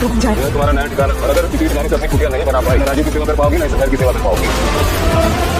तो हम जाए। तुम्हारा नया ठिकाना, अगर किसी ठिकाने से अपनी कुटिया नहीं बना पाई, राजीव की सेवा कर पाओगी, नहीं शहर की सेवा कर पाओगी।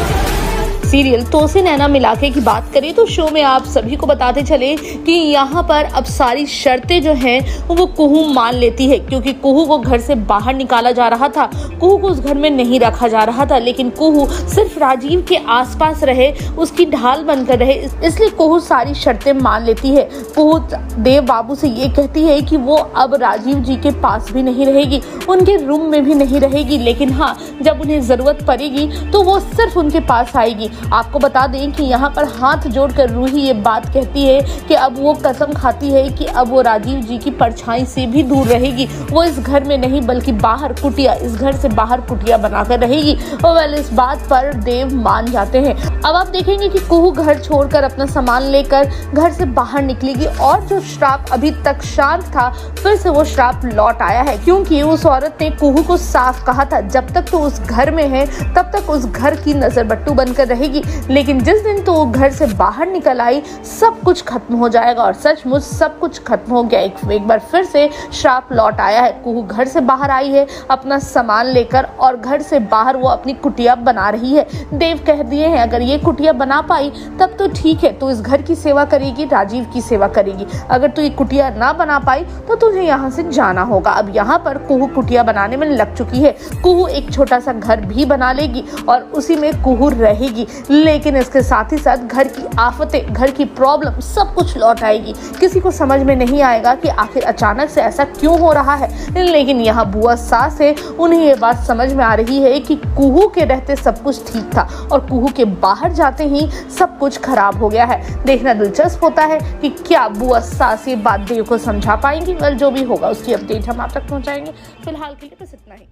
सीरियल तो से नैना मिलाके की बात करें तो शो में आप सभी को बताते चले कि यहाँ पर अब सारी शर्तें जो हैं वो कुहू मान लेती है, क्योंकि कुहू को घर से बाहर निकाला जा रहा था, कुहू को उस घर में नहीं रखा जा रहा था, लेकिन कुहू सिर्फ राजीव के आसपास रहे, उसकी ढाल बनकर रहे, इसलिए कुहू सारी शर्तें मान लेती है। कुहू देव बाबू से ये कहती है कि वो अब राजीव जी के पास भी नहीं रहेगी, उनके रूम में भी नहीं रहेगी, लेकिन हाँ, जब उन्हें जरूरत पड़ेगी तो वो सिर्फ उनके पास आएगी। आपको बता दें कि यहाँ पर हाथ जोड़कर रूही ये बात कहती है कि अब वो कसम खाती है कि अब वो राजीव जी की परछाई से भी दूर रहेगी, वो इस घर में नहीं बल्कि बाहर कुटिया, इस घर से बाहर कुटिया बनाकर रहेगी। और इस बात पर देव मान जाते हैं। अब आप देखेंगे कि कुहू घर छोड़कर अपना सामान लेकर घर से बाहर निकलेगी और जो श्राप अभी तक शांत था, फिर से वो श्राप लौट आया है, क्योंकि उस औरत ने कुहू को साफ कहा था जब तक तो उस घर में है तब तक उस घर की नजरबट्टू बनकर रहेगी, लेकिन जिस दिन तो घर से बाहर निकल आई सब कुछ खत्म हो जाएगा। और सचमुच सब कुछ खत्म हो गया। एक बार फिर से श्राप लौट आया है। कुहू घर से बाहर आई है अपना सामान लेकर और घर से बाहर वो अपनी कुटिया बना रही है। देव कह दिए हैं अगर ये कुटिया बना पाई तब तो ठीक है, तो इस घर की सेवा करेगी, राजीव की सेवा करेगी। अगर तू ये कुटिया ना बना पाई तो तुझे यहाँ से जाना होगा। अब यहाँ पर कुहू कुटिया बनाने में लग चुकी है। कुहू एक छोटा सा घर भी बना लेगी और उसी में कुहू रहेगी, लेकिन इसके साथ ही साथ घर की आफतें, घर की प्रॉब्लम सब कुछ लौट आएगी। किसी को समझ में नहीं आएगा कि आखिर अचानक से ऐसा क्यों हो रहा है, लेकिन यहाँ बुआ सास है, उन्हें ये बात समझ में आ रही है कि कुहू के रहते सब कुछ ठीक था और कुहू के बाहर जाते ही सब कुछ खराब हो गया है। देखना दिलचस्प होता है कि क्या बुआ सास ये बात देव को समझा पाएंगी। जो भी होगा उसकी अपडेट हम आप तक पहुंचाएंगे। फिलहाल के लिए बस इतना ही।